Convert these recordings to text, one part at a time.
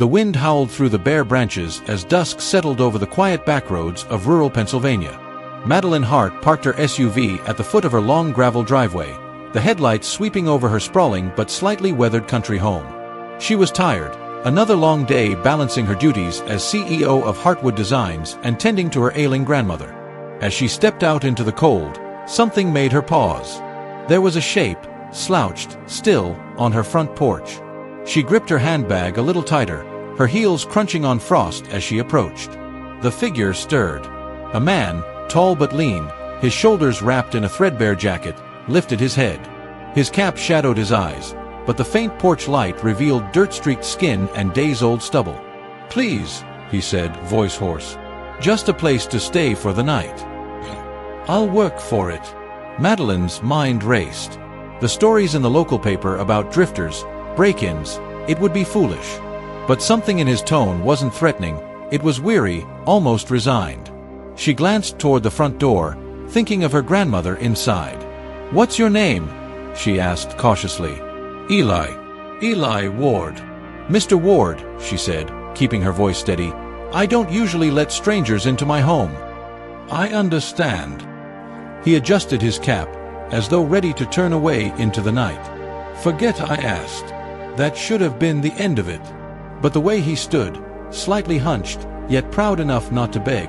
The wind howled through the bare branches as dusk settled over the quiet backroads of rural Pennsylvania. Madeline Hart parked her SUV at the foot of her long gravel driveway, the headlights sweeping over her sprawling but slightly weathered country home. She was tired, another long day balancing her duties as CEO of Heartwood Designs and tending to her ailing grandmother. As she stepped out into the cold, something made her pause. There was a shape, slouched, still, on her front porch. She gripped her handbag a little tighter, her heels crunching on frost as she approached. The figure stirred. A man, tall but lean, his shoulders wrapped in a threadbare jacket, lifted his head. His cap shadowed his eyes, but the faint porch light revealed dirt-streaked skin and days-old stubble. "Please," he said, voice hoarse. "Just a place to stay for the night." "I'll work for it." Madeline's mind raced. The stories in the local paper about drifters, break-ins, it would be foolish. But something in his tone wasn't threatening, it was weary, almost resigned. She glanced toward the front door, thinking of her grandmother inside. "What's your name?" she asked cautiously. "Eli. Eli Ward." "Mr. Ward," she said, keeping her voice steady, "I don't usually let strangers into my home." "I understand." He adjusted his cap, as though ready to turn away into the night. "Forget I asked. That should have been the end of it." But the way he stood, slightly hunched, yet proud enough not to beg,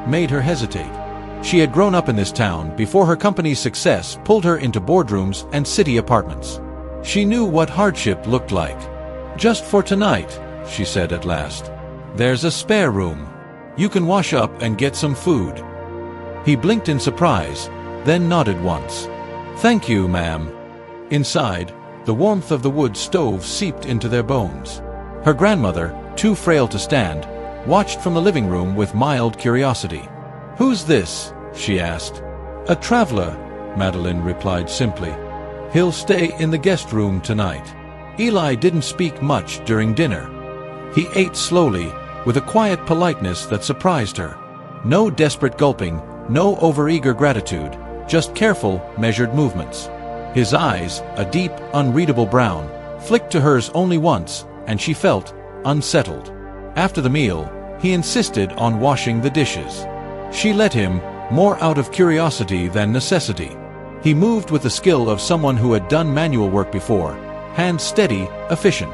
made her hesitate. She had grown up in this town before her company's success pulled her into boardrooms and city apartments. She knew what hardship looked like. "Just for tonight," she said at last. "There's a spare room. You can wash up and get some food." He blinked in surprise, then nodded once. "Thank you, ma'am." Inside, the warmth of the wood stove seeped into their bones. Her grandmother, too frail to stand, watched from the living room with mild curiosity. "Who's this?" she asked. "A traveler," Madeline replied simply. "He'll stay in the guest room tonight." Eli didn't speak much during dinner. He ate slowly, with a quiet politeness that surprised her. No desperate gulping, no overeager gratitude, just careful, measured movements. His eyes, a deep, unreadable brown, flicked to hers only once, and she felt unsettled. After the meal, he insisted on washing the dishes. She let him, more out of curiosity than necessity. He moved with the skill of someone who had done manual work before, hands steady, efficient.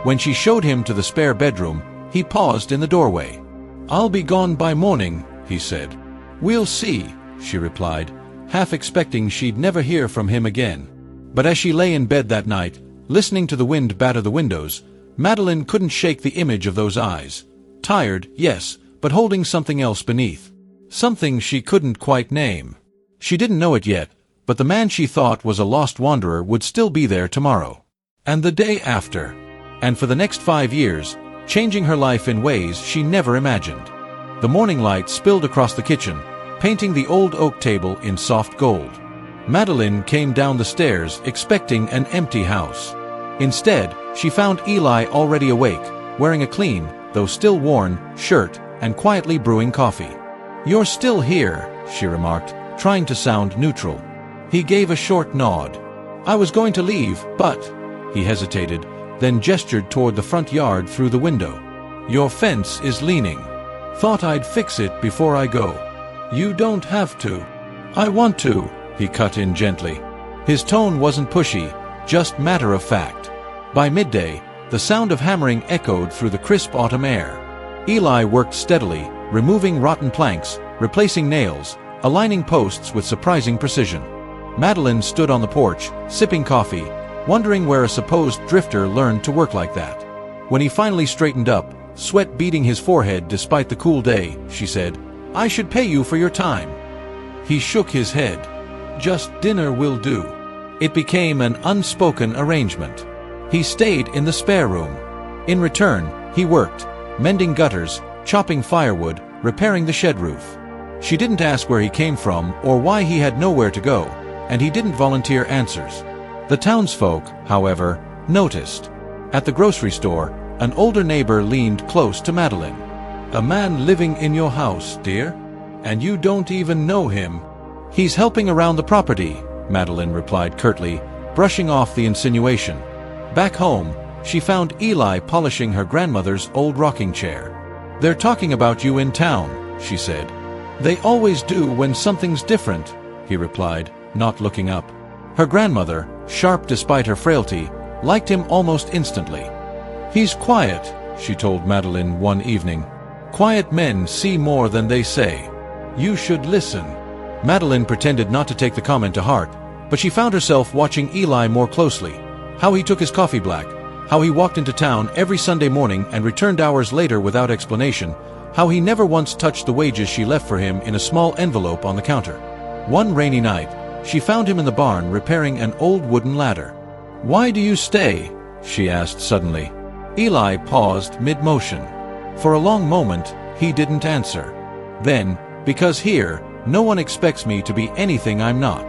When she showed him to the spare bedroom, he paused in the doorway. "I'll be gone by morning," he said. "We'll see," she replied, half expecting she'd never hear from him again. But as she lay in bed that night, listening to the wind batter the windows, Madeline couldn't shake the image of those eyes. Tired, yes, but holding something else beneath. Something she couldn't quite name. She didn't know it yet, but the man she thought was a lost wanderer would still be there tomorrow. And the day after. And for the next 5 years, changing her life in ways she never imagined. The morning light spilled across the kitchen, painting the old oak table in soft gold. Madeline came down the stairs expecting an empty house. Instead, she found Eli already awake, wearing a clean, though still worn, shirt, and quietly brewing coffee. "You're still here," she remarked, trying to sound neutral. He gave a short nod. "I was going to leave, but—" he hesitated, then gestured toward the front yard through the window. "Your fence is leaning. Thought I'd fix it before I go." "You don't have to." "I want to," he cut in gently. His tone wasn't pushy, just matter of fact. By midday, the sound of hammering echoed through the crisp autumn air. Eli worked steadily, removing rotten planks, replacing nails, aligning posts with surprising precision. Madeline stood on the porch, sipping coffee, wondering where a supposed drifter learned to work like that. When he finally straightened up, sweat beading his forehead despite the cool day, she said, "I should pay you for your time." He shook his head. "Just dinner will do." It became an unspoken arrangement. He stayed in the spare room. In return, he worked, mending gutters, chopping firewood, repairing the shed roof. She didn't ask where he came from or why he had nowhere to go, and he didn't volunteer answers. The townsfolk, however, noticed. At the grocery store, an older neighbor leaned close to Madeline. "A man living in your house, dear? And you don't even know him?" "He's helping around the property," Madeline replied curtly, brushing off the insinuation. Back home, she found Eli polishing her grandmother's old rocking chair. "They're talking about you in town," she said. "They always do when something's different," he replied, not looking up. Her grandmother, sharp despite her frailty, liked him almost instantly. "He's quiet," she told Madeline one evening. "Quiet men see more than they say. You should listen." Madeline pretended not to take the comment to heart, but she found herself watching Eli more closely. How he took his coffee black, how he walked into town every Sunday morning and returned hours later without explanation, how he never once touched the wages she left for him in a small envelope on the counter. One rainy night, she found him in the barn repairing an old wooden ladder. "Why do you stay?" she asked suddenly. Eli paused mid-motion. For a long moment, he didn't answer. Then, "Because here, no one expects me to be anything I'm not."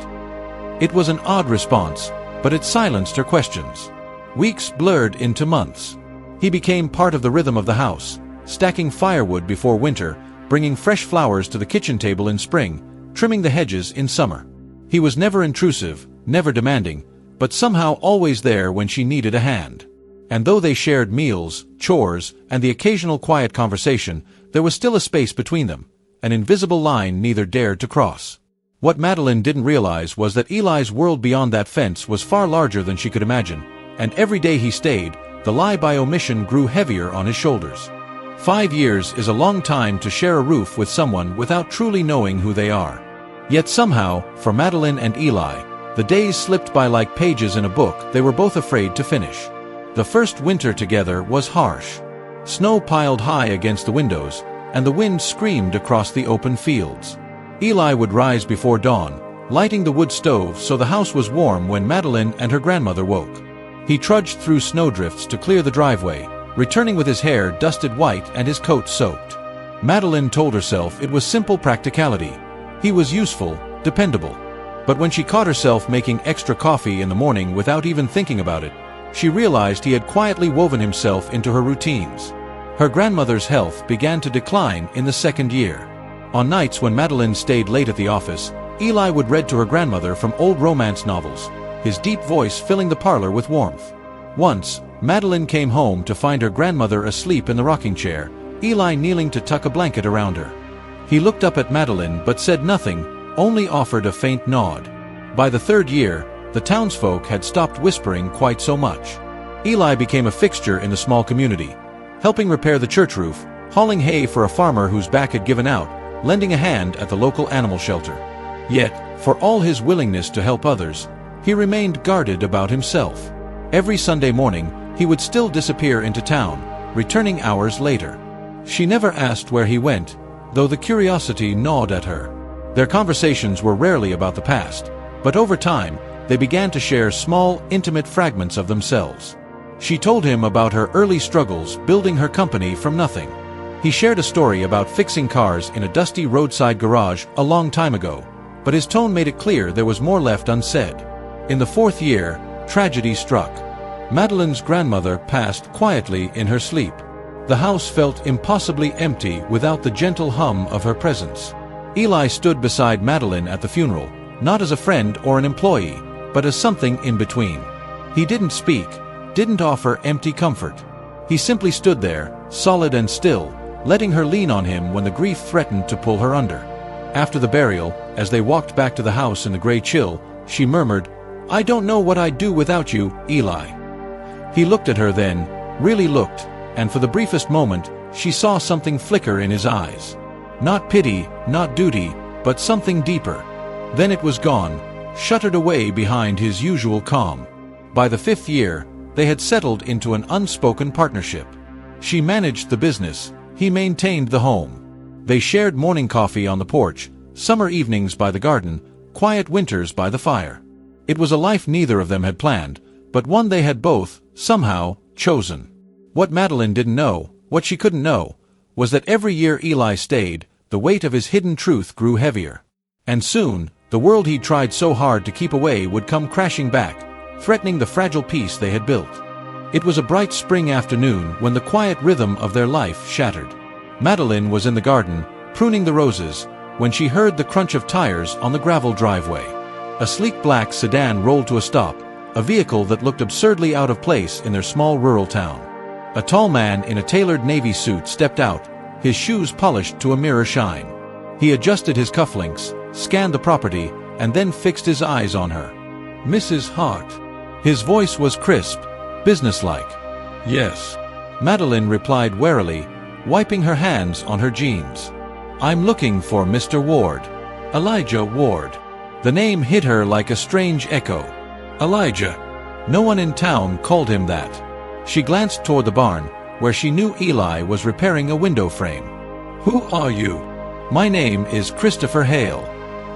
It was an odd response, but it silenced her questions. Weeks blurred into months. He became part of the rhythm of the house, stacking firewood before winter, bringing fresh flowers to the kitchen table in spring, trimming the hedges in summer. He was never intrusive, never demanding, but somehow always there when she needed a hand. And though they shared meals, chores, and the occasional quiet conversation, there was still a space between them, an invisible line neither dared to cross. What Madeline didn't realize was that Eli's world beyond that fence was far larger than she could imagine, and every day he stayed, the lie by omission grew heavier on his shoulders. 5 years is a long time to share a roof with someone without truly knowing who they are. Yet somehow, for Madeline and Eli, the days slipped by like pages in a book they were both afraid to finish. The first winter together was harsh. Snow piled high against the windows, and the wind screamed across the open fields. Eli would rise before dawn, lighting the wood stove so the house was warm when Madeline and her grandmother woke. He trudged through snowdrifts to clear the driveway, returning with his hair dusted white and his coat soaked. Madeline told herself it was simple practicality. He was useful, dependable. But when she caught herself making extra coffee in the morning without even thinking about it, she realized he had quietly woven himself into her routines. Her grandmother's health began to decline in the second year. On nights when Madeline stayed late at the office, Eli would read to her grandmother from old romance novels, his deep voice filling the parlor with warmth. Once, Madeline came home to find her grandmother asleep in the rocking chair, Eli kneeling to tuck a blanket around her. He looked up at Madeline but said nothing, only offered a faint nod. By the third year, the townsfolk had stopped whispering quite so much. Eli became a fixture in the small community, helping repair the church roof, hauling hay for a farmer whose back had given out, lending a hand at the local animal shelter. Yet, for all his willingness to help others, he remained guarded about himself. Every Sunday morning, he would still disappear into town, returning hours later. She never asked where he went, though the curiosity gnawed at her. Their conversations were rarely about the past, but over time, they began to share small, intimate fragments of themselves. She told him about her early struggles building her company from nothing. He shared a story about fixing cars in a dusty roadside garage a long time ago, but his tone made it clear there was more left unsaid. In the fourth year, tragedy struck. Madeline's grandmother passed quietly in her sleep. The house felt impossibly empty without the gentle hum of her presence. Eli stood beside Madeline at the funeral, not as a friend or an employee, but as something in between. He didn't speak, didn't offer empty comfort. He simply stood there, solid and still, letting her lean on him when the grief threatened to pull her under. After the burial, as they walked back to the house in the gray chill, she murmured, "I don't know what I'd do without you, Eli." He looked at her then, really looked, and for the briefest moment, she saw something flicker in his eyes. Not pity, not duty, but something deeper. Then it was gone, shuttered away behind his usual calm. By the 5th year, they had settled into an unspoken partnership. She managed the business, he maintained the home. They shared morning coffee on the porch, summer evenings by the garden, quiet winters by the fire. It was a life neither of them had planned, but one they had both, somehow, chosen. What Madeline didn't know, what she couldn't know, was that every year Eli stayed, the weight of his hidden truth grew heavier. And soon, the world he'd tried so hard to keep away would come crashing back, threatening the fragile peace they had built. It was a bright spring afternoon when the quiet rhythm of their life shattered. Madeline was in the garden, pruning the roses, when she heard the crunch of tires on the gravel driveway. A sleek black sedan rolled to a stop, a vehicle that looked absurdly out of place in their small rural town. A tall man in a tailored navy suit stepped out, his shoes polished to a mirror shine. He adjusted his cufflinks, scanned the property, and then fixed his eyes on her. "Mrs. Hart." His voice was crisp, businesslike. "Yes," Madeline replied warily, wiping her hands on her jeans. "I'm looking for Mr. Ward. Elijah Ward." The name hit her like a strange echo. Elijah. No one in town called him that. She glanced toward the barn, where she knew Eli was repairing a window frame. "Who are you?" "My name is Christopher Hale.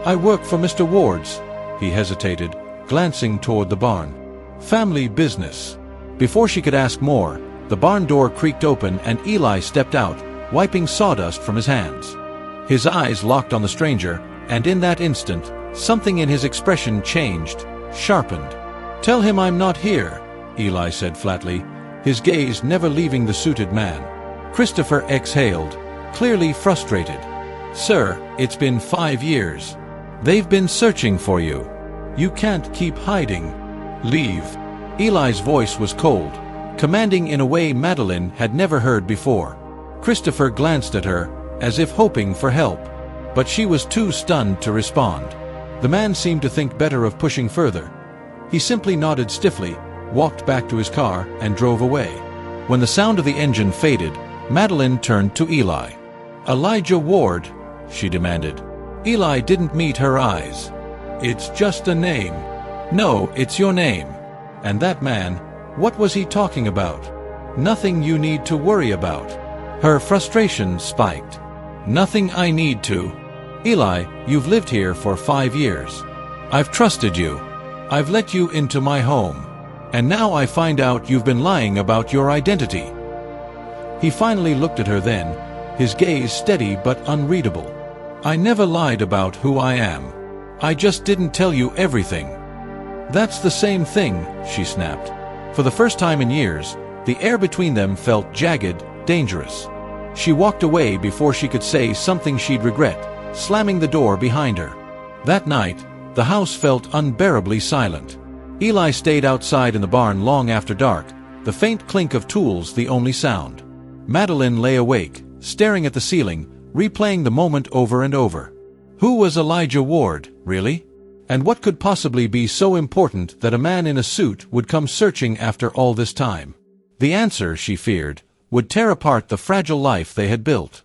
I work for Mr. Ward's." He hesitated, glancing toward the barn. "Family business." Before she could ask more, the barn door creaked open and Eli stepped out, wiping sawdust from his hands. His eyes locked on the stranger, and in that instant, something in his expression changed, sharpened. "Tell him I'm not here," Eli said flatly, his gaze never leaving the suited man. Christopher exhaled, clearly frustrated. "Sir, it's been 5 years. They've been searching for you. You can't keep hiding. Leave." Eli's voice was cold, commanding in a way Madeline had never heard before. Christopher glanced at her, as if hoping for help, but she was too stunned to respond. The man seemed to think better of pushing further. He simply nodded stiffly, walked back to his car, and drove away. When the sound of the engine faded, Madeline turned to Eli. "Elijah Ward," she demanded. Eli didn't meet her eyes. "It's just a name." "No, it's your name." And that man, what was he talking about? "Nothing you need to worry about." Her frustration spiked. "Nothing I need to." "Eli, you've lived here for 5 years. I've trusted you. I've let you into my home. And now I find out you've been lying about your identity." He finally looked at her then, his gaze steady but unreadable. "I never lied about who I am. I just didn't tell you everything." "That's the same thing," she snapped. For the first time in years, the air between them felt jagged, dangerous. She walked away before she could say something she'd regret, slamming the door behind her. That night, the house felt unbearably silent. Eli stayed outside in the barn long after dark, the faint clink of tools the only sound. Madeline lay awake, staring at the ceiling, replaying the moment over and over. Who was Elijah Ward, really? And what could possibly be so important that a man in a suit would come searching after all this time? The answer, she feared, would tear apart the fragile life they had built.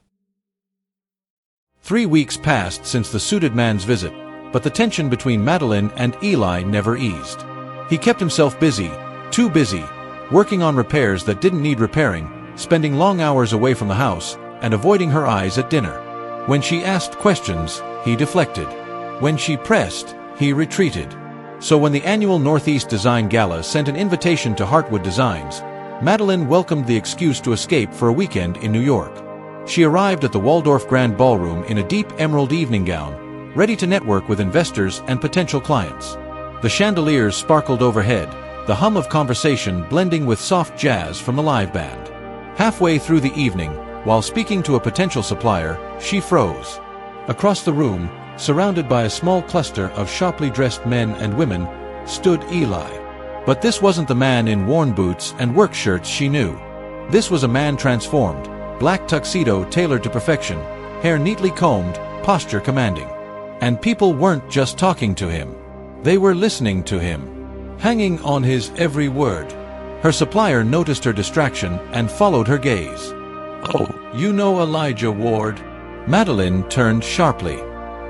3 weeks passed since the suited man's visit, but the tension between Madeline and Eli never eased. He kept himself busy, too busy, working on repairs that didn't need repairing, spending long hours away from the house, and avoiding her eyes at dinner. When she asked questions, he deflected. When she pressed, he retreated. So when the annual Northeast Design Gala sent an invitation to Heartwood Designs, Madeline welcomed the excuse to escape for a weekend in New York. She arrived at the Waldorf Grand Ballroom in a deep emerald evening gown, ready to network with investors and potential clients. The chandeliers sparkled overhead, the hum of conversation blending with soft jazz from the live band. Halfway through the evening, while speaking to a potential supplier, she froze. Across the room, surrounded by a small cluster of sharply dressed men and women, stood Eli. But this wasn't the man in worn boots and work shirts she knew. This was a man transformed, black tuxedo tailored to perfection, hair neatly combed, posture commanding. And people weren't just talking to him. They were listening to him, hanging on his every word. Her supplier noticed her distraction and followed her gaze. "Oh, you know Elijah Ward?" Madeline turned sharply.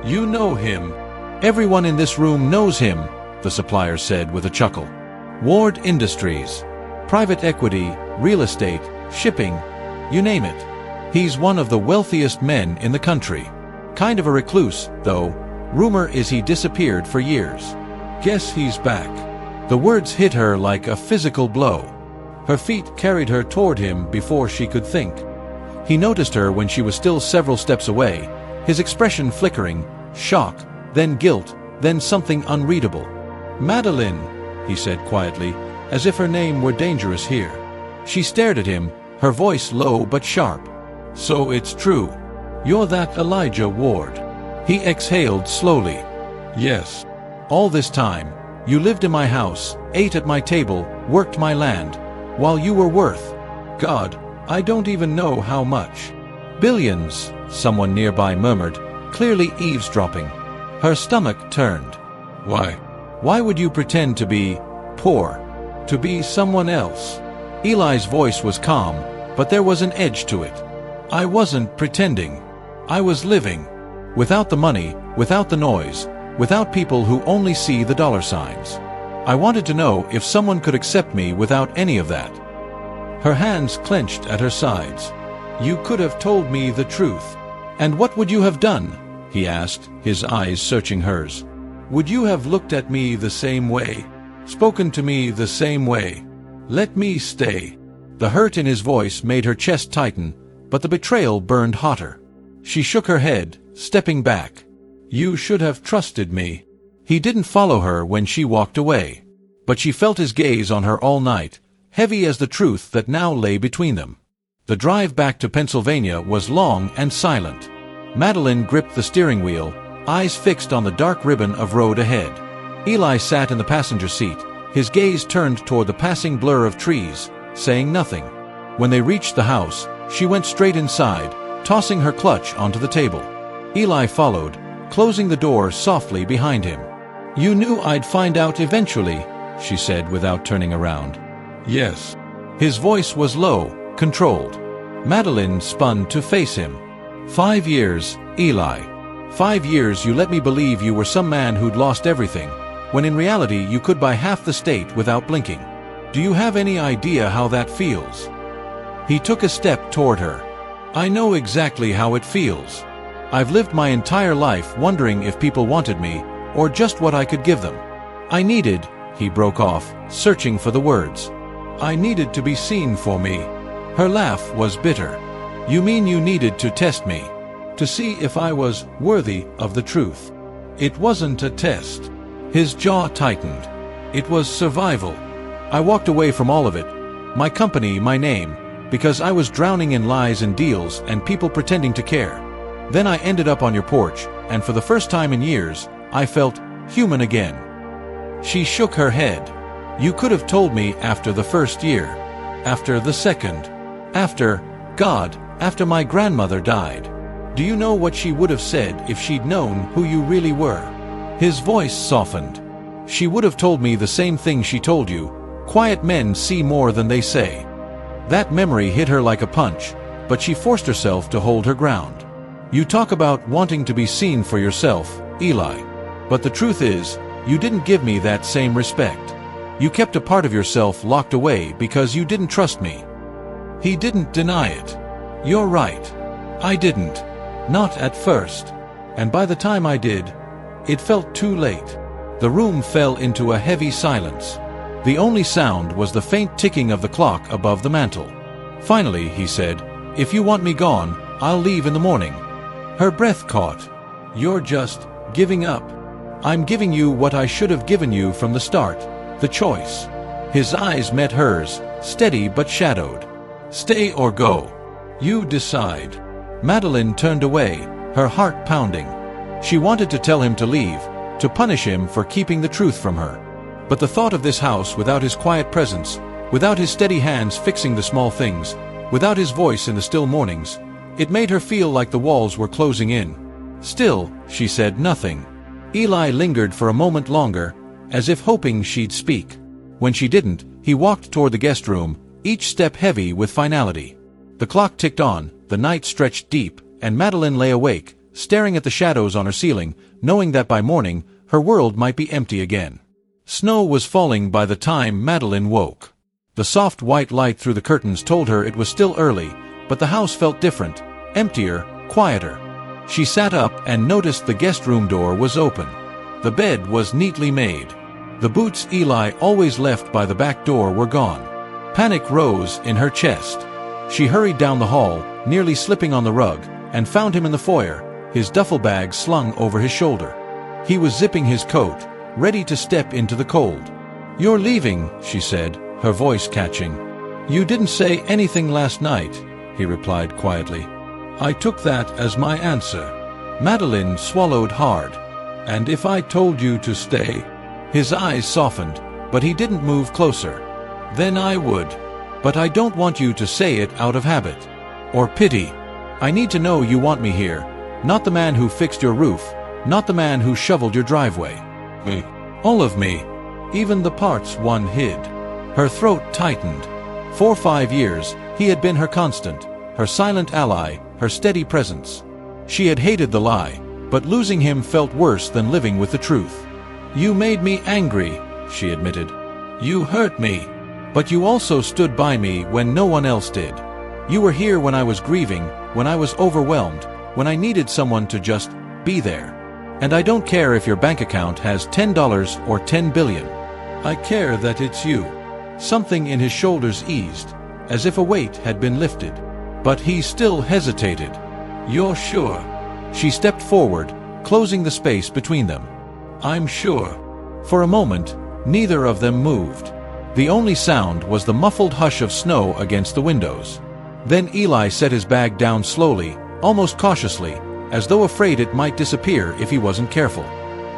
"You know him." "Everyone in this room knows him," the supplier said with a chuckle. "Ward Industries. Private equity, real estate, shipping, you name it. He's one of the wealthiest men in the country. Kind of a recluse, though. Rumor is he disappeared for years. Guess he's back." The words hit her like a physical blow. Her feet carried her toward him before she could think. He noticed her when she was still several steps away, his expression flickering, shock, then guilt, then something unreadable. "Madeline," he said quietly, as if her name were dangerous here. She stared at him, her voice low but sharp. "So it's true. You're that Elijah Ward." He exhaled slowly. "Yes." All this time, You lived in my house, ate at my table, worked my land, while you were worth, God, I don't even know how much. Billions, someone nearby murmured, clearly eavesdropping. Her stomach turned. Why? Why would you pretend to be poor? To be someone else? Eli's voice was calm, but there was an edge to it. I wasn't pretending. I was living. Without the money, without the noise, without people who only see the dollar signs. I wanted to know if someone could accept me without any of that. Her hands clenched at her sides. You could have told me the truth. And what would you have done? He asked, his eyes searching hers. Would you have looked at me the same way? Spoken to me the same way? Let me stay. The hurt in his voice made her chest tighten, but the betrayal burned hotter. She shook her head, stepping back. You should have trusted me. He didn't follow her when she walked away. But she felt his gaze on her all night, heavy as the truth that now lay between them. The drive back to Pennsylvania was long and silent. Madeline gripped the steering wheel, eyes fixed on the dark ribbon of road ahead. Eli sat in the passenger seat, his gaze turned toward the passing blur of trees, saying nothing. When they reached the house, she went straight inside, tossing her clutch onto the table. Eli followed, closing the door softly behind him. You knew I'd find out eventually, she said without turning around. Yes. His voice was low, controlled. Madeline spun to face him. 5 years, Eli. 5 years you let me believe you were some man who'd lost everything, when in reality you could buy half the state without blinking. Do you have any idea how that feels? He took a step toward her. I know exactly how it feels. I've lived my entire life wondering if people wanted me, or just what I could give them. I needed, he broke off, searching for the words. I needed to be seen for me. Her laugh was bitter. You mean you needed to test me? To see if I was worthy of the truth? It wasn't a test. His jaw tightened. It was survival. I walked away from all of it, my company, my name, because I was drowning in lies and deals and people pretending to care. Then I ended up on your porch, and for the first time in years, I felt human again. She shook her head. You could have told me after the first year, after the second, after, God, after my grandmother died. Do you know what she would have said if she'd known who you really were? His voice softened. She would have told me the same thing she told you. Quiet men see more than they say. That memory hit her like a punch, but she forced herself to hold her ground. You talk about wanting to be seen for yourself, Eli. But the truth is, you didn't give me that same respect. You kept a part of yourself locked away because you didn't trust me. He didn't deny it. You're right. I didn't. Not at first. And by the time I did, it felt too late. The room fell into a heavy silence. The only sound was the faint ticking of the clock above the mantel. Finally, he said, if you want me gone, I'll leave in the morning. Her breath caught. You're just giving up. I'm giving you what I should have given you from the start, the choice. His eyes met hers, steady but shadowed. Stay or go. You decide. Madeline turned away, her heart pounding. She wanted to tell him to leave, to punish him for keeping the truth from her. But the thought of this house without his quiet presence, without his steady hands fixing the small things, without his voice in the still mornings, it made her feel like the walls were closing in. Still, she said nothing. Eli lingered for a moment longer, as if hoping she'd speak. When she didn't, he walked toward the guest room, each step heavy with finality. The clock ticked on, the night stretched deep, and Madeline lay awake, staring at the shadows on her ceiling, knowing that by morning, her world might be empty again. Snow was falling by the time Madeline woke. The soft white light through the curtains told her it was still early, but the house felt different, emptier, quieter. She sat up and noticed the guest room door was open. The bed was neatly made. The boots Eli always left by the back door were gone. Panic rose in her chest. She hurried down the hall, nearly slipping on the rug, and found him in the foyer, his duffel bag slung over his shoulder. He was zipping his coat, ready to step into the cold. You're leaving, she said, her voice catching. You didn't say anything last night, he replied quietly. I took that as my answer. Madeline swallowed hard. And if I told you to stay? His eyes softened, but he didn't move closer. Then I would. But I don't want you to say it out of habit. Or pity. I need to know you want me here, not the man who fixed your roof, not the man who shoveled your driveway. Me. All of me. Even the parts one hid. Her throat tightened. For 5 years, he had been her constant, her silent ally, her steady presence. She had hated the lie, but losing him felt worse than living with the truth. You made me angry, she admitted. You hurt me. But you also stood by me when no one else did. You were here when I was grieving, when I was overwhelmed, when I needed someone to just be there. And I don't care if your bank account has $10 or 10 billion. I care that it's you. Something in his shoulders eased, as if a weight had been lifted. But he still hesitated. You're sure? She stepped forward, closing the space between them. I'm sure. For a moment, neither of them moved. The only sound was the muffled hush of snow against the windows. Then Eli set his bag down slowly, almost cautiously, as though afraid it might disappear if he wasn't careful.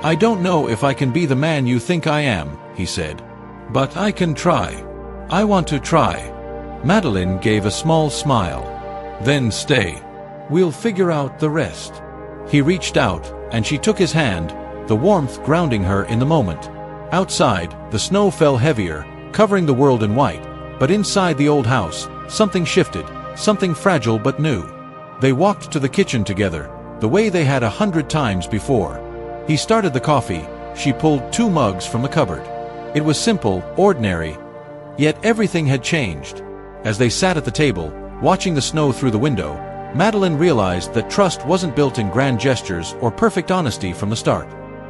I don't know if I can be the man you think I am, he said. But I can try. I want to try. Madeline gave a small smile. Then stay. We'll figure out the rest. He reached out, and she took his hand, the warmth grounding her in the moment. Outside, the snow fell heavier, covering the world in white, but inside the old house, something shifted, something fragile but new. They walked to the kitchen together, the way they had 100 times before. He started the coffee, she pulled 2 mugs from the cupboard. It was simple, ordinary, yet everything had changed. As they sat at the table, watching the snow through the window, Madeline realized that trust wasn't built in grand gestures or perfect honesty from the start.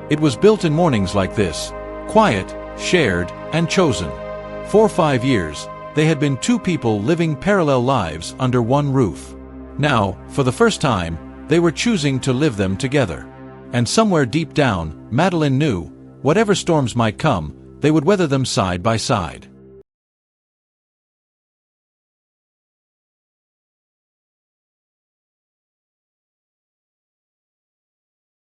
It was built in mornings like this, quiet, shared, and chosen. For 5 years, they had been 2 people living parallel lives under one roof. Now, for the first time, they were choosing to live them together. And somewhere deep down, Madeline knew, whatever storms might come, they would weather them side by side.